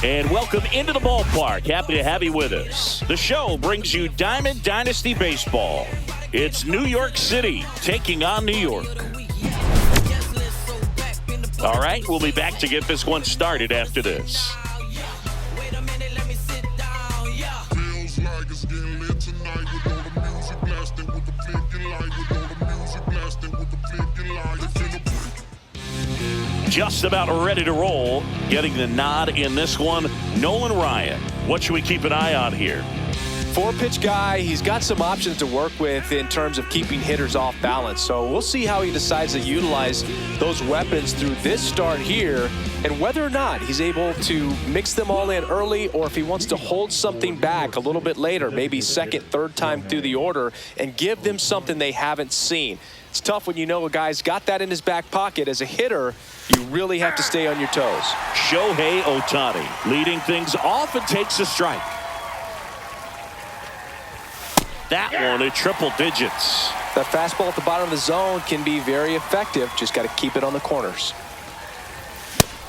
And welcome into the ballpark. Happy to have you with us. The show brings you Diamond Dynasty Baseball. It's New York City taking on New York. All right, we'll be back to get this one started after this. Just about ready to roll. Getting the nod in this one, Nolan Ryan. What should we keep an eye on here? Four-pitch guy. He's got some options to work with in terms of keeping hitters off balance. So we'll see how he decides to utilize those weapons through this start here and whether or not he's able to mix them all in early or if he wants to hold something back a little bit later, maybe second, third time through the order and give them something they haven't seen. It's tough when you know a guy's got that in his back pocket. As a hitter, you really have to stay on your toes. Shohei Ohtani leading things off and takes a strike. That one at triple digits. That fastball at the bottom of the zone can be very effective. Just got to keep it on the corners.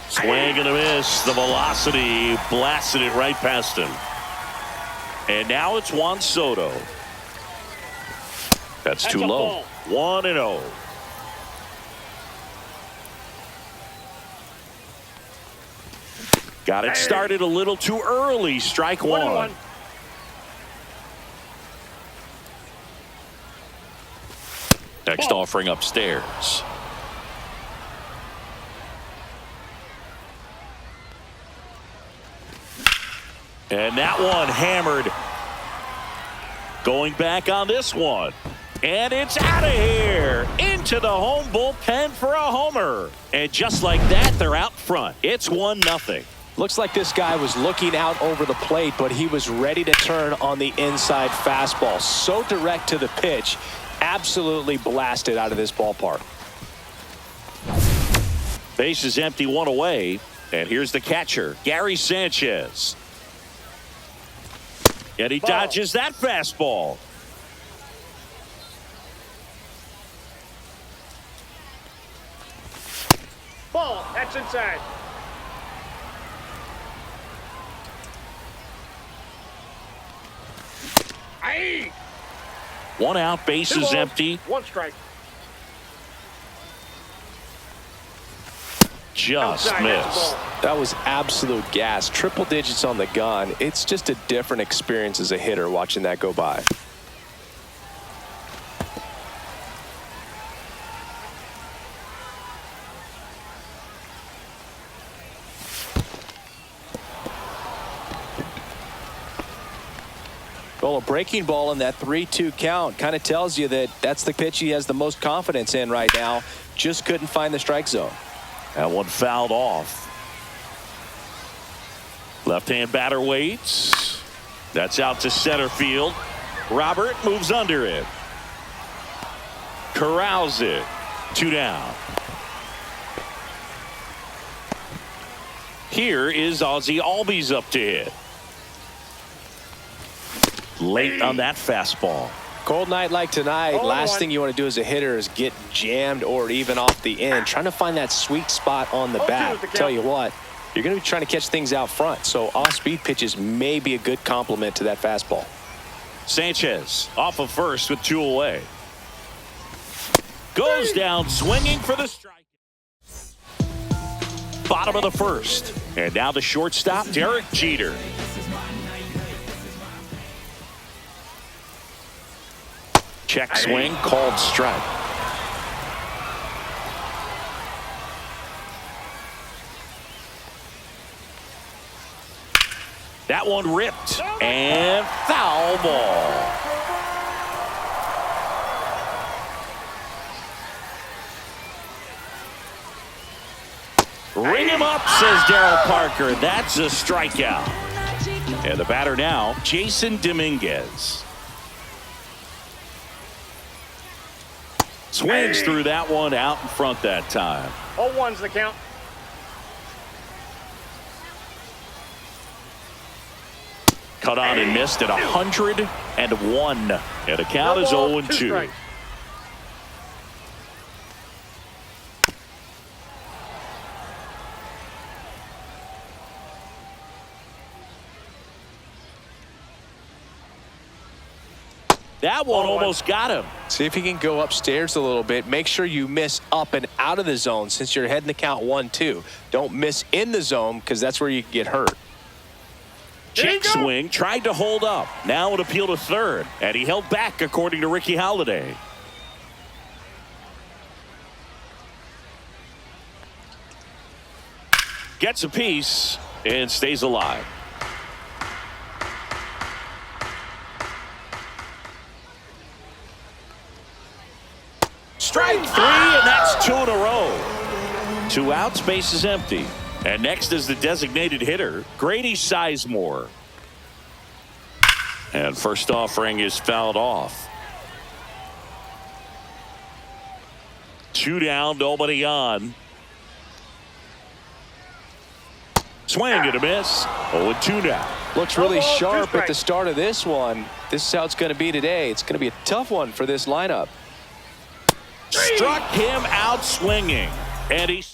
Swing and a miss. The velocity blasted it right past him. And now it's Juan Soto. That's too low. 1-0. Got it started a little too early. Strike one. Next offering upstairs. And that one hammered. Going back on this one. And it's out of here. Into the home bullpen for a homer. And just like that, they're out front. It's 1-0. Looks like this guy was looking out over the plate, but he was ready to turn on the inside fastball. So direct to the pitch. Absolutely blasted out of this ballpark. Base is empty, one away. And here's the catcher, Gary Sanchez. And he dodges that fastball. Ball, that's inside. Aye. One out, base is empty. One strike. Just missed. That was absolute gas. Triple digits on the gun. It's just a different experience as a hitter watching that go by. Well, a breaking ball in that 3-2 count kind of tells you that that's the pitch he has the most confidence in right now. Just couldn't find the strike zone. That one fouled off. Left-hand batter waits. That's out to center field. Robert moves under it. Corrals it. 2 down. Here is Ozzie Albies up to hit. Late on that fastball. Cold night like tonight, last thing you want to do as a hitter is get jammed or even off the end. Trying to find that sweet spot on the bat. Tell you what, you're going to be trying to catch things out front. So off-speed pitches may be a good complement to that fastball. Sanchez off of first with 2 away. Goes down swinging for the strike. Bottom of the first. And now the shortstop, Derek Jeter. Check swing, called strike. That one ripped and foul ball. Ring him up, says Darryl Parker. That's a strikeout. And the batter now, Jason Dominguez. Swings through that one out in front that time. 0-1's the count. Cut on and missed at 101. And the count is 0-2. That one almost got him. See if he can go upstairs a little bit. Make sure you miss up and out of the zone since you're heading to count 1-2. Don't miss in the zone because that's where you can get hurt. Check swing, tried to hold up. Now an appeal to third, and he held back according to Ricky Holiday. Gets a piece and stays alive. Strike three, and that's two in a row. 2 outs, base is empty. And next is the designated hitter, Grady Sizemore. And first offering is fouled off. 2 down, nobody on. Swing and a miss. 0-2 now. Looks really sharp at the start of this one. This is how it's going to be today. It's going to be a tough one for this lineup. Struck him out swinging. And he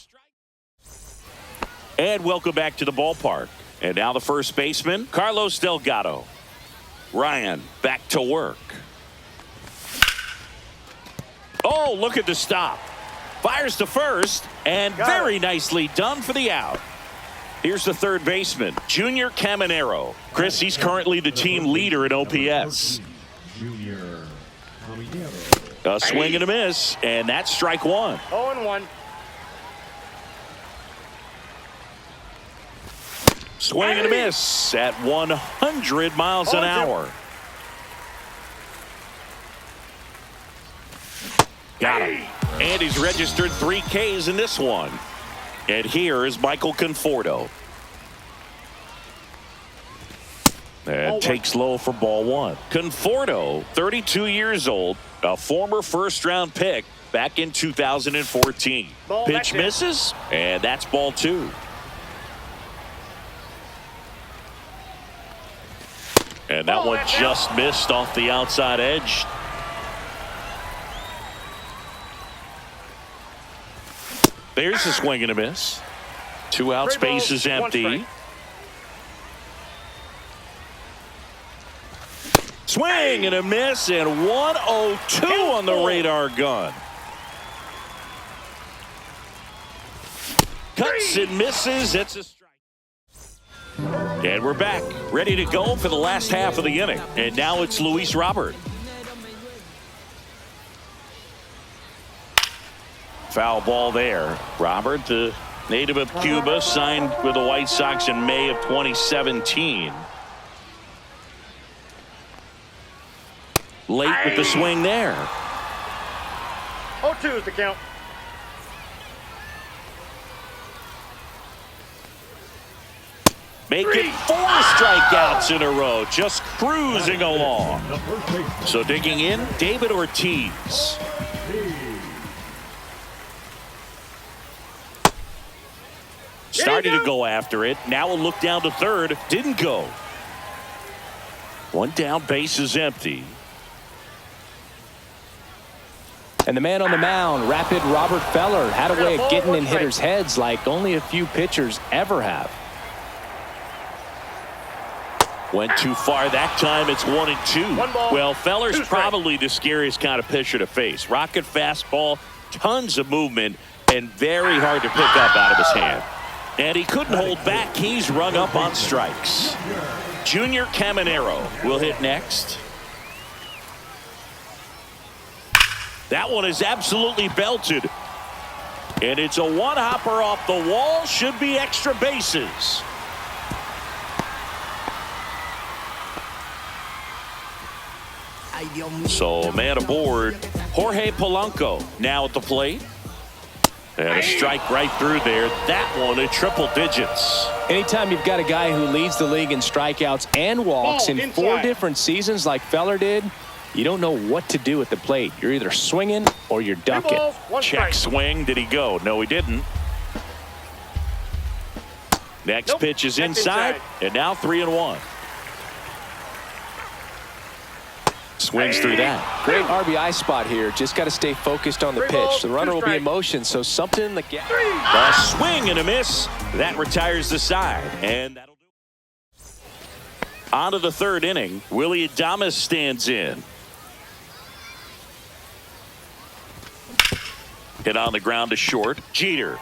And welcome back to the ballpark. And now the first baseman, Carlos Delgado. Ryan back to work. Oh, look at the stop. Fires to first, and very nicely done for the out. Here's the third baseman, Junior Caminero. Chris, he's currently the team leader in OPS. A swing and a miss, and that's strike one. 0-1. Swing and a miss at 100 miles an hour. Got him. And he's registered 3 Ks in this one. And here is Michael Conforto. And takes low for ball one. Conforto, 32 years old, a former first-round pick back in 2014. Pitch misses, and that's ball two. And that one just missed off the outside edge. There's a swing and a miss. 2 outs, base is empty. Swing and a miss, and 1-0-2 on the radar gun. Cuts and misses. It's a strike. And we're back, ready to go for the last half of the inning. And now it's Luis Robert. Foul ball there. Robert, the native of Cuba, signed with the White Sox in May of 2017. Late with the swing there. 0-2 is the count. Make it 4 strikeouts in a row, just cruising along. So digging in, David Ortiz. Started to go after it. Now a look down to third. Didn't go. 1 down, base is empty. And the man on the mound, rapid Robert Feller, had a way of getting in hitters' heads like only a few pitchers ever have. Went too far that time. It's 1-2. Well, Feller's probably the scariest kind of pitcher to face. Rocket fastball, tons of movement, and very hard to pick up out of his hand. And he couldn't hold back. He's rung up on strikes. Junior Caminero will hit next. That one is absolutely belted. And it's a one-hopper off the wall. Should be extra bases. So, man aboard, Jorge Polanco now at the plate. And a strike right through there. That one in triple digits. Anytime you've got a guy who leads the league in strikeouts and walks in 4 different seasons like Feller did, you don't know what to do at the plate. You're either swinging or you're ducking. Check swing. Did he go? No, he didn't. Next pitch is inside. And now 3-1. Swings through that. Great RBI spot here. Just got to stay focused on the pitch. The runner will be in motion, so something in the gap. A swing and a miss. That retires the side. And that'll do it. On to the third inning. Willie Adames stands in. Hit on the ground to short. Jeter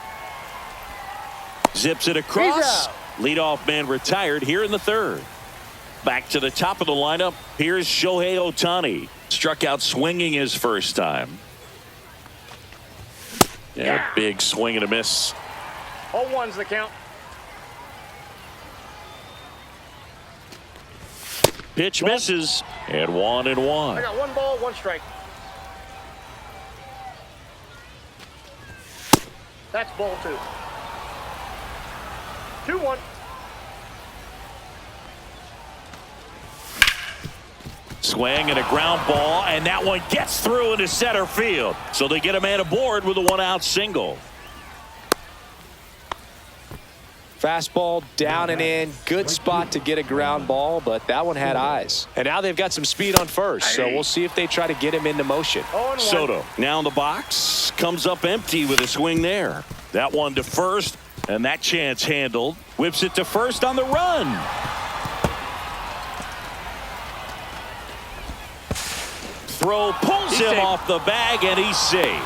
zips it across. Leadoff man retired here in the third. Back to the top of the lineup. Here's Shohei Ohtani. Struck out swinging his first time. Yeah, big swing and a miss. 0-1's the count. Pitch misses, and 1-1. I got 1 ball, 1 strike. That's ball 2. 2-1. Swing and a ground ball, and that one gets through into center field. So they get a man aboard with a 1-out single. Fastball down and in. Good spot to get a ground ball, but that one had eyes. And now they've got some speed on first, so we'll see if they try to get him into motion. Soto now in the box. Comes up empty with a swing there. That one to first, and that chance handled. Whips it to first on the run. Throw pulls him off the bag, and he's safe.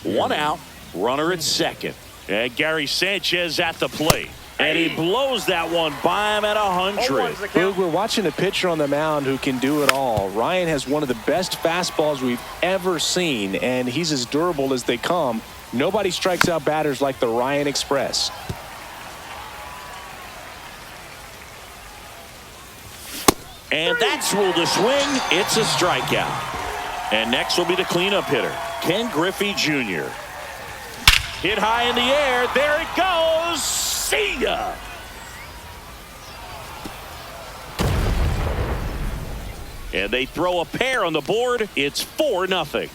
One out, runner at second. And Gary Sanchez at the plate. And he blows that one by him at 100. Boog, we're watching a pitcher on the mound who can do it all. Ryan has one of the best fastballs we've ever seen, and he's as durable as they come. Nobody strikes out batters like the Ryan Express. And that's ruled a swing. It's a strikeout. And next will be the cleanup hitter, Ken Griffey Jr. Hit high in the air. There it goes. See ya. And they throw a pair on the board. It's 4-0.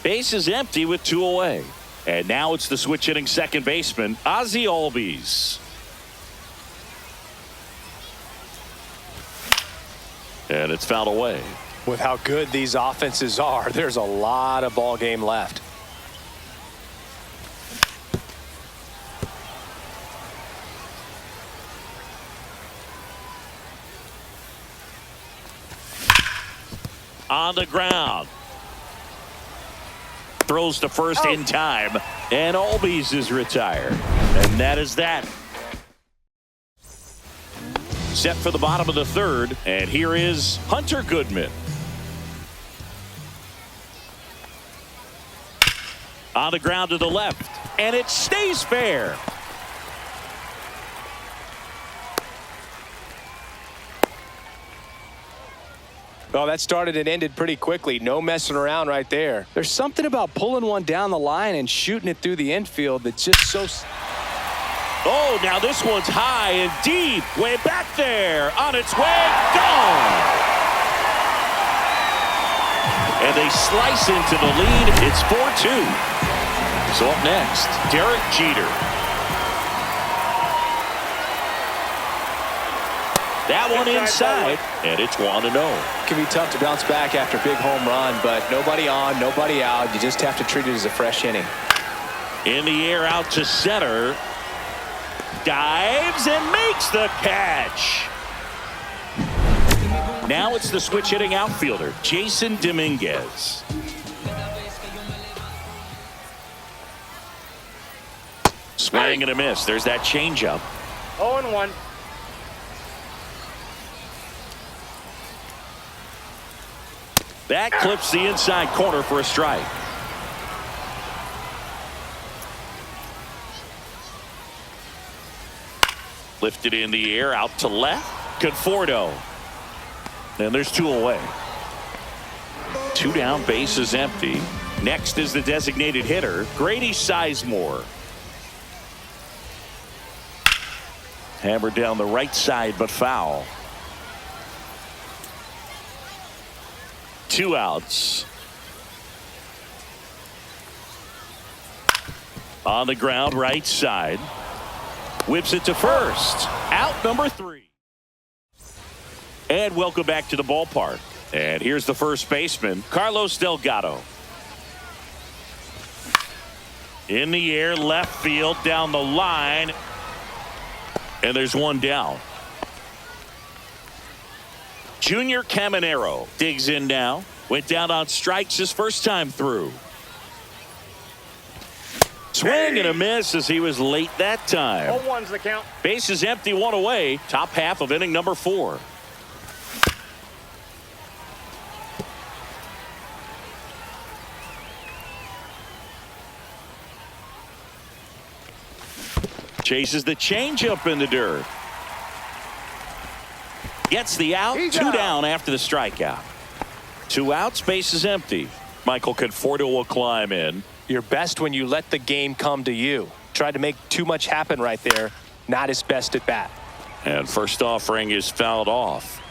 Base is empty with 2 away. And now it's the switch hitting second baseman, Ozzie Albies. And it's fouled away. With how good these offenses are, there's a lot of ball game left. On the ground. Throws to first in time. And Albies is retired. And that is that. Set for the bottom of the third, and here is Hunter Goodman. On the ground to the left, and it stays fair. Well, that started and ended pretty quickly. No messing around right there. There's something about pulling one down the line and shooting it through the infield that's just so... Oh, now this one's high and deep. Way back there. On its way. Gone. And they slice into the lead. It's 4-2. So up next, Derek Jeter. That one inside, and it's 1-0. It can be tough to bounce back after a big home run, but nobody on, nobody out. You just have to treat it as a fresh inning. In the air out to center. Dives and makes the catch. Now it's the switch hitting outfielder, Jason Dominguez. Swing and a miss. There's that changeup. 0-1. That clips the inside corner for a strike. Lifted in the air out to left. Conforto. And there's 2 away. 2 down, base is empty. Next is the designated hitter, Grady Sizemore. Hammered down the right side, but foul. 2 outs. On the ground, right side. Whips it to first. Out number 3. And welcome back to the ballpark. And here's the first baseman, Carlos Delgado. In the air, left field, down the line. And there's 1 down. Junior Caminero digs in now. Went down on strikes his first time through. Swing and a miss as he was late that time. 0-1's the count. Base is empty, one away. Top half of inning number 4. Chases the changeup in the dirt. Gets the out. He's 2 out. down after the strikeout. 2 outs, base is empty. Michael Conforto will climb in. You're best when you let the game come to you. Tried to make too much happen right there. Not his best at bat. And first offering is fouled off.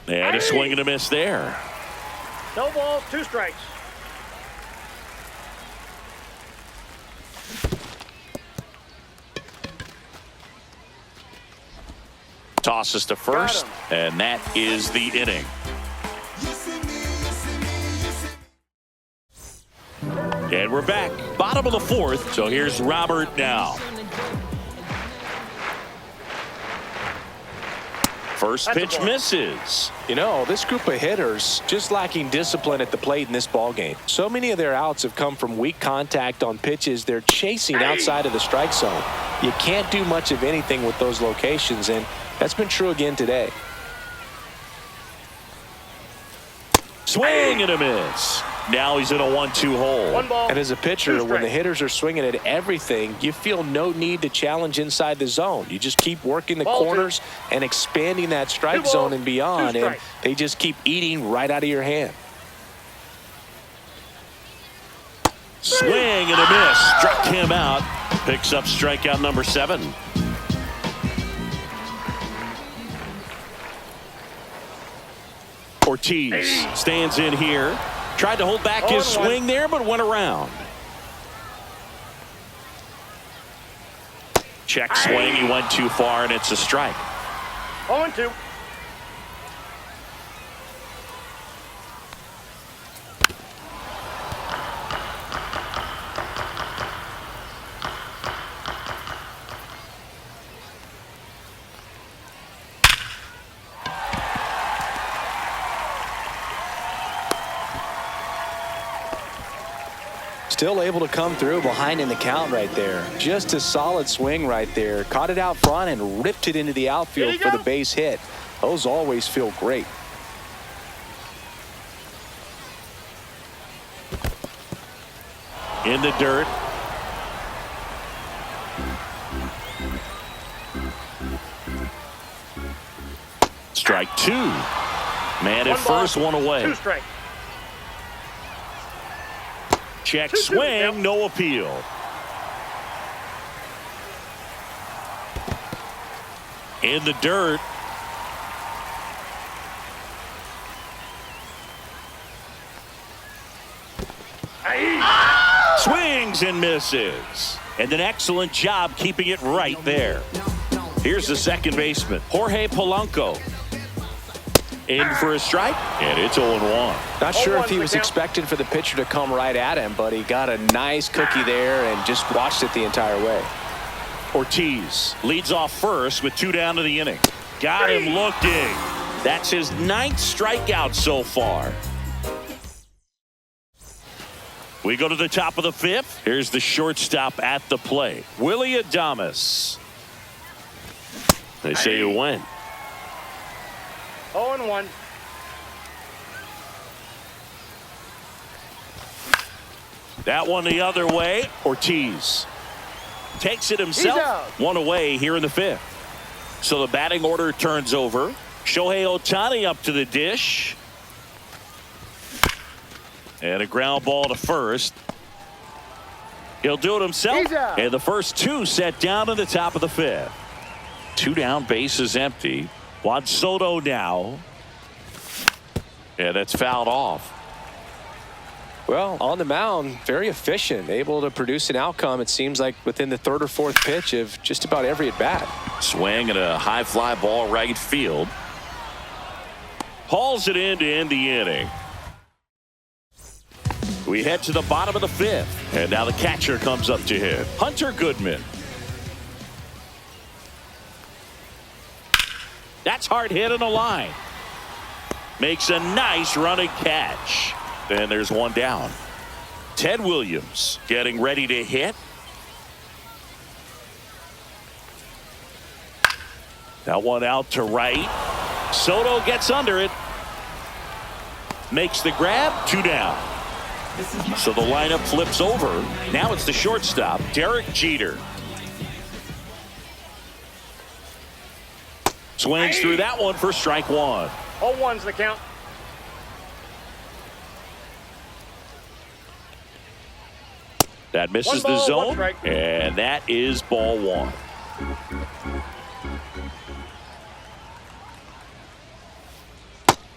And a swing and a miss there. No balls, 2 strikes. Tosses to first, and that is the inning. And we're back. Bottom of the 4th, so here's Robert now. First pitch misses. You know, this group of hitters just lacking discipline at the plate in this ballgame. So many of their outs have come from weak contact on pitches they're chasing outside of the strike zone. You can't do much of anything with those locations, and that's been true again today. Swing and a miss. Now he's in a 1-2 hole. 1 ball. And as a pitcher, 2 when the strikes. hitters are swinging at everything, you feel no need to challenge inside the zone. You just keep working the Ball 2. corners and expanding that 2 strike balls, zone and 2 beyond, and strikes. they just keep eating right out of your hand. Swing and a miss. Struck him out. Picks up strikeout number 7. Ortiz stands in here. Tried to hold back his 0-1. swing there, but went around. Check swing. He went too far, and it's a strike. 0-2. Still able to come through behind in the count right there. Just a solid swing right there. Caught it out front and ripped it into the outfield for the base hit. Those always feel great. In the dirt. Strike 2. Man at 1 ball, first, 1 away. 2 strikes. Check 2-2, swing, yep. no appeal. In the dirt. Swings and misses. And an excellent job keeping it right there. Here's the second baseman, Jorge Polanco. In for a strike, and it's 0-1. Not sure if he 0-1's was the count. expecting for the pitcher to come right at him, but he got a nice cookie there and just watched it the entire way. Ortiz leads off first with 2 down to the inning. Got him looking. That's his 9th strikeout so far. We go to the top of the 5th. Here's the shortstop at the plate, Willie Adames. They say you win. 0-1. That one the other way. Ortiz takes it He's himself. out. 1 away here in the 5th. So the batting order turns over. Shohei Ohtani up to the dish. And a ground ball to first. He'll do it himself. He's out. And the first 2 set down in the top of the 5th. 2 down, base is empty. Juan Soto now. And that's fouled off. Well, on the mound, very efficient, able to produce an outcome, it seems like, within the 3rd or 4th pitch of just about every at-bat. Swing and a high fly ball right field. Hauls it in to end the inning. We head to the bottom of the 5th. And now the catcher comes up to hit. Hunter Goodman. That's hard hit on the line. Makes a nice running catch. And there's one down. Ted Williams getting ready to hit. That one out to right. Soto gets under it. Makes the grab. 2 down. So the lineup flips over. Now it's the shortstop, Derek Jeter. Swings through that one for strike 1. 0-1's the count. That misses One the ball, zone, one strike. and that is ball 1.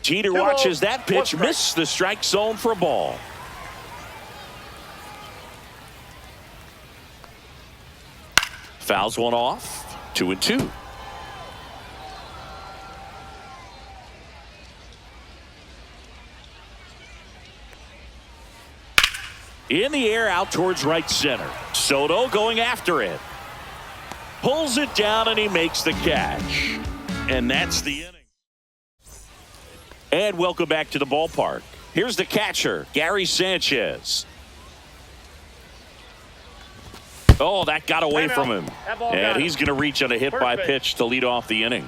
Jeter 2 watches balls, that 1 pitch, strike. miss the strike zone for a ball. Fouls one off, 2-2. In the air out towards right center. Soto going after it. Pulls it down and he makes the catch. And that's the inning. And welcome back to the ballpark. Here's the catcher, Gary Sanchez. Oh, that got away from him. And he's going to reach on a hit by pitch to lead off the inning.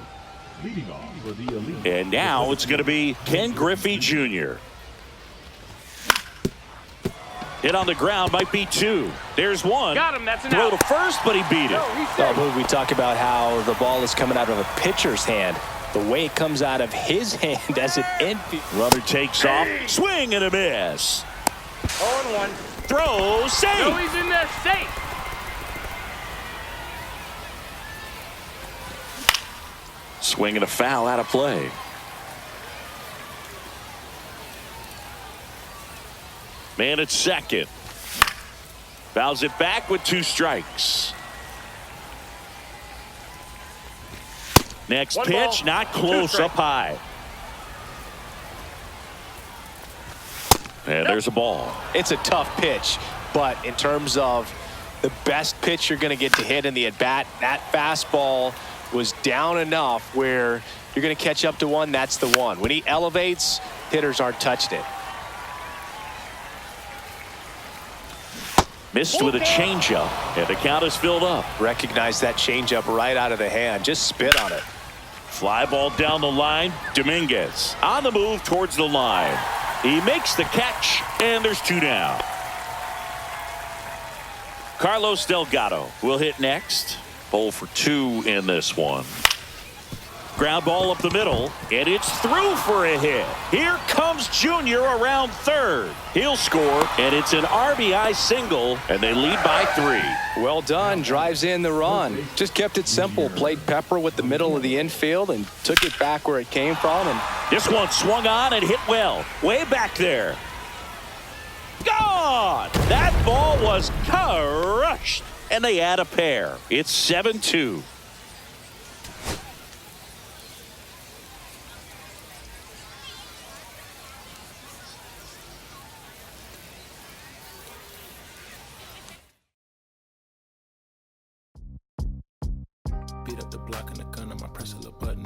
And now it's going to be Ken Griffey Jr. Hit on the ground, might be 2. There's 1. Got him, that's an Throw out. to first, but he beat it. Oh, we talk about how the ball is coming out of a pitcher's hand. The way it comes out of his hand as an infield. Runner takes off, swing and a miss. 0-1. Throw, safe. No, he's in there safe. Swing and a foul out of play. Man at second. Fouls it back with 2 strikes. Next 1 pitch, ball, not 2 close, strikes. up high. And there's a ball. It's a tough pitch, but in terms of the best pitch you're going to get to hit in the at-bat, that fastball was down enough where you're going to catch up to one. That's the one. When he elevates, hitters aren't touching it. Missed with a changeup, and the count is filled up. Recognize that changeup right out of the hand. Just spit on it. Fly ball down the line. Dominguez on the move towards the line. He makes the catch, and there's 2 down. Carlos Delgado will hit next. 0 for 2 in this one. Ground ball up the middle, and it's through for a hit. Here comes Junior around third. He'll score, and it's an RBI single, and they lead by 3. Well done. Drives in the run. Just kept it simple. Played pepper with the middle of the infield and took it back where it came from. And This one swung on and hit well. Way back there. Gone! That ball was crushed, and they add a pair. It's 7-2. Beat up the block and the gun, I press a little button.